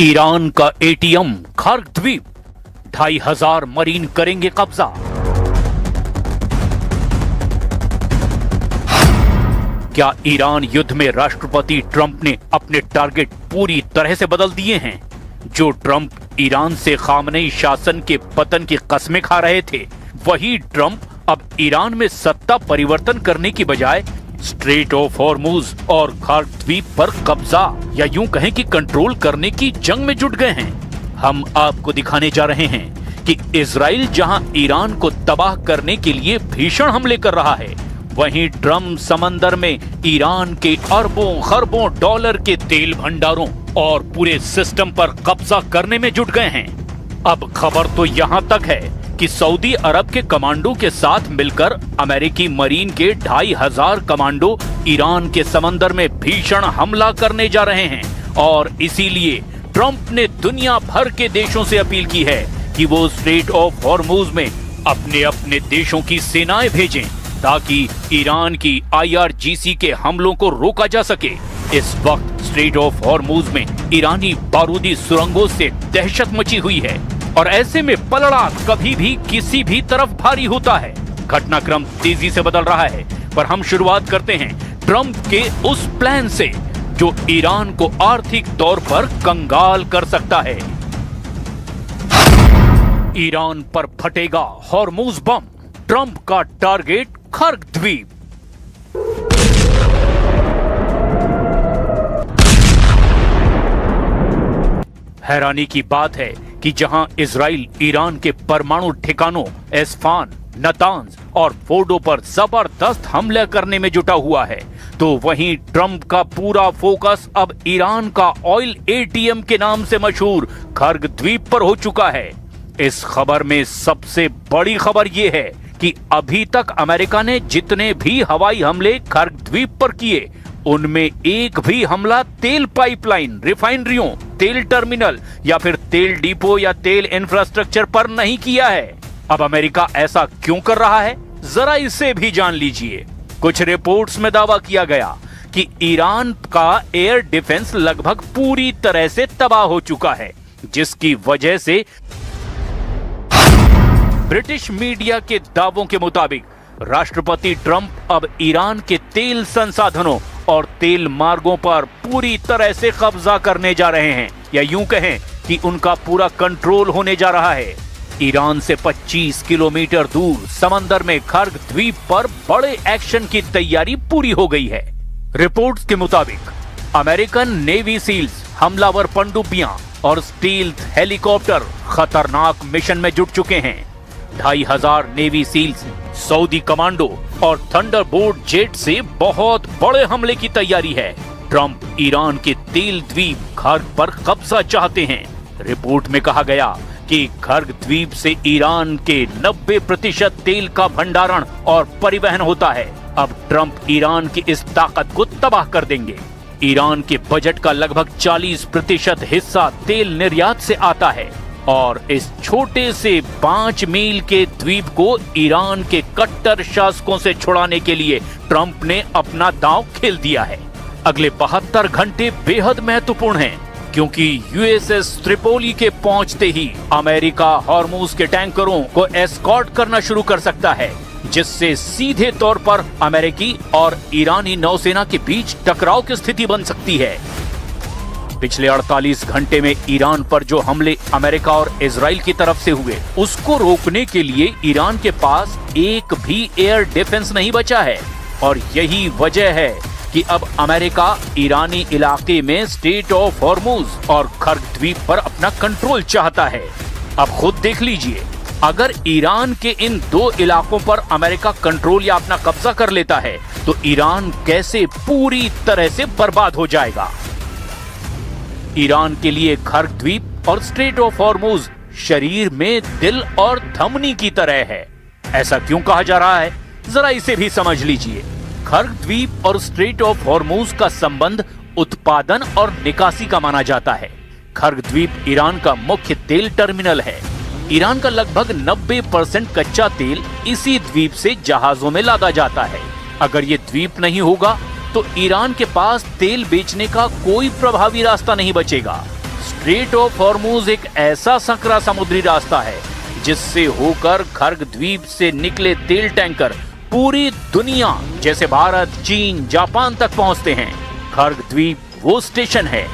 Iran का ATM खर्ग द्वीप, 2500 marine करेंगे कब्जा। क्या ईरान युद्ध में राष्ट्रपति ट्रंप ने अपने टारगेट पूरी तरह से बदल दिए हैं? जो ट्रंप ईरान से खामनेई शासन के पतन की कस्में खा रहे थे, वही ट्रंप अब ईरान में सत्ता परिवर्तन करने की बजाय स्ट्रेट ऑफ हॉर्मुज और खर्ग द्वीप पर कब्जा या यूं कहें कि कंट्रोल करने की जंग में जुट गए हैं। हम आपको दिखाने जा रहे हैं कि इजराइल जहां ईरान को तबाह करने के लिए भीषण हमले कर रहा है, वहीं ट्रंप समंदर में ईरान के अरबों खरबों डॉलर के तेल भंडारों और पूरे सिस्टम पर कब्जा करने में जुट गए हैं। अब खबर तो यहां तक है कि सऊदी अरब के कमांडो के साथ मिलकर अमेरिकी मरीन के 2500 कमांडो ईरान के समंदर में भीषण हमला करने जा रहे हैं और इसीलिए ट्रंप ने दुनिया भर के देशों से अपील की है कि वो स्ट्रेट ऑफ हॉर्मुज में अपने अपने देशों की सेनाएं भेजें ताकि ईरान की IRGC के हमलों को रोका जा सके। इस वक्त स्ट्रेट ऑफ हॉर्मुज में ईरानी बारूदी सुरंगों से दहशत मची हुई है और ऐसे में पलड़ा कभी भी किसी भी तरफ भारी होता है। घटनाक्रम तेजी से बदल रहा है, पर हम शुरुआत करते हैं ट्रंप के उस प्लान से जो ईरान को आर्थिक तौर पर कंगाल कर सकता है। ईरान पर फटेगा हॉर्मुज बम, ट्रंप का टारगेट खर्ग द्वीप। हैरानी की बात है कि जहां इजराइल ईरान के परमाणु ठिकानों एस्फान, नतांज और फोर्डो पर जबरदस्त हमले करने में जुटा हुआ है, तो वहीं ट्रंप का पूरा फोकस अब ईरान का ऑयल एटीएम के नाम से मशहूर खर्ग द्वीप पर हो चुका है। इस खबर में सबसे बड़ी खबर यह है कि अभी तक अमेरिका ने जितने भी हवाई हमले खर्ग द्वीप पर किए, उनमें एक भी हमला तेल पाइपलाइन, रिफाइनरियों, तेल टर्मिनल या फिर तेल डिपो या तेल इंफ्रास्ट्रक्चर पर नहीं किया है। अब अमेरिका ऐसा क्यों कर रहा है, जरा इसे भी जान लीजिए। कुछ रिपोर्ट्स में दावा किया गया कि ईरान का एयर डिफेंस लगभग पूरी तरह से तबाह हो चुका है, जिसकी वजह से ब्रिटिश मीडिया के दावों के मुताबिक राष्ट्रपति ट्रंप अब ईरान के तेल संसाधनों और तेल मार्गों पर पूरी तरह से कब्जा करने जा रहे हैं, या यूं कहें कि उनका पूरा कंट्रोल होने जा रहा है। ईरान से 25 किलोमीटर दूर समंदर में खर्ग द्वीप पर बड़े एक्शन की तैयारी पूरी हो गई है। रिपोर्ट्स के मुताबिक अमेरिकन नेवी सील्स, हमलावर पनडुब्बियां और स्टील्थ हेलीकॉप्टर खतरनाक मिशन में जुट चुके हैं। 2500 नेवी सील्स, सऊदी कमांडो और थंडरबोल्ट जेट से बहुत बड़े हमले की तैयारी है। ट्रंप ईरान के तेल द्वीप खर्ग पर कब्जा चाहते हैं। रिपोर्ट में कहा गया कि खर्ग द्वीप से ईरान के 90% तेल का भंडारण और परिवहन होता है। अब ट्रंप ईरान की इस ताकत को तबाह कर देंगे। ईरान के बजट का लगभग 40% हिस्सा तेल निर्यात से आता है और इस छोटे से 5 मील के द्वीप को ईरान के कट्टर शासकों से छुड़ाने के लिए ट्रंप ने अपना दांव खेल दिया है। अगले 72 घंटे बेहद महत्वपूर्ण हैं, क्योंकि USS त्रिपोली के पहुंचते ही अमेरिका हॉर्मुज के टैंकरों को एस्कॉर्ट करना शुरू कर सकता है, जिससे सीधे तौर पर अमेरिकी और ईरानी नौसेना के बीच टकराव की स्थिति बन सकती है। पिछले 48 घंटे में ईरान पर जो हमले अमेरिका और इजराइल की तरफ से हुए, उसको रोकने के लिए ईरान के पास एक भी एयर डिफेंस नहीं बचा है और यही वजह है कि अब अमेरिका ईरानी इलाके में स्ट्रेट ऑफ हॉर्मुज और खर्ग द्वीप पर अपना कंट्रोल चाहता है। अब खुद देख लीजिए, अगर ईरान के इन 2 इलाकों पर अमेरिका कंट्रोल या अपना कब्जा कर लेता है, तो ईरान कैसे पूरी तरह से बर्बाद हो जाएगा। ईरान के लिए खर्ग द्वीप और स्ट्रेट ऑफ हॉर्मुज शरीर में दिल और धमनी की तरह है। ऐसा क्यों कहा जा रहा है, जरा इसे भी समझ लीजिए। खर्ग द्वीप और स्ट्रेट ऑफ हॉर्मुज का संबंध उत्पादन और निकासी का माना जाता है। खर्ग द्वीप ईरान का मुख्य तेल टर्मिनल है। ईरान का लगभग 90% कच्चा तेल इसी द्वीप से जहाजों में लादा जाता है। अगर ये द्वीप नहीं होगा तो ईरान के पास तेल बेचने का कोई प्रभावी रास्ता नहीं बचेगा। स्ट्रेट ऑफ हॉर्मुज एक ऐसा संकरा समुद्री रास्ता है जिससे होकर खर्ग द्वीप से निकले तेल टैंकर पूरी दुनिया जैसे भारत, चीन, जापान तक पहुंचते हैं। खर्ग द्वीप वो स्टेशन है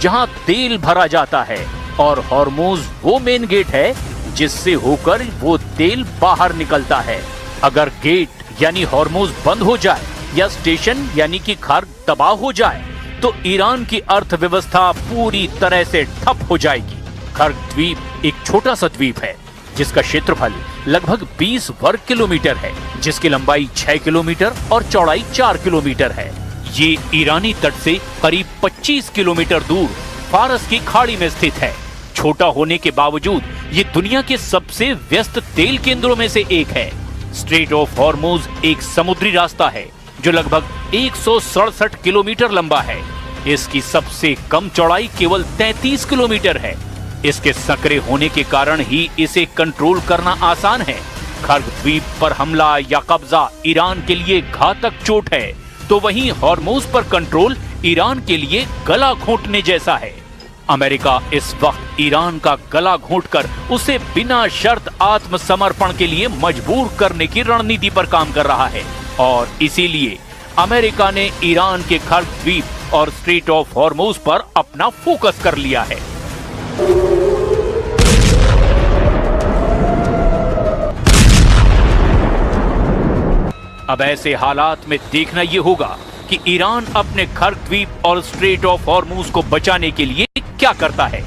जहां तेल भरा जाता है और हॉर्मुज वो मेन गेट है जिससे होकर वो तेल बाहर निकलता है। अगर गेट यानी हॉर्मुज बंद हो जाए या स्टेशन यानी कि खर्ग तबाह हो जाए तो ईरान की अर्थव्यवस्था पूरी तरह से ठप हो जाएगी। खर्ग द्वीप एक छोटा सा द्वीप है जिसका क्षेत्रफल लगभग 20 वर्ग किलोमीटर है, जिसकी लंबाई 6 किलोमीटर और चौड़ाई 4 किलोमीटर है। ये ईरानी तट से करीब 25 किलोमीटर दूर फारस की खाड़ी में स्थित है। छोटा होने के बावजूद ये दुनिया के सबसे व्यस्त तेल केंद्रों में से एक है। स्ट्रेट ऑफ हॉर्मुज एक समुद्री रास्ता है जो लगभग 167 किलोमीटर लंबा है। इसकी सबसे कम चौड़ाई केवल 33 किलोमीटर है। इसके संकरे होने के कारण ही इसे कंट्रोल करना आसान है। खर्ग द्वीप पर हमला या कब्जा ईरान के लिए घातक चोट है, तो वहीं हॉर्मुज पर कंट्रोल ईरान के लिए गला घोंटने जैसा है। अमेरिका इस वक्त ईरान का गला घोंटकर उसे बिना शर्त आत्मसमर्पण के लिए मजबूर करने की रणनीति पर काम कर रहा है और इसीलिए अमेरिका ने ईरान के खर्ग द्वीप और स्ट्रेट ऑफ हॉर्मुज पर अपना फोकस कर लिया है। अब ऐसे हालात में देखना यह होगा कि ईरान अपने खर्ग द्वीप और स्ट्रेट ऑफ हॉर्मुज को बचाने के लिए क्या करता है।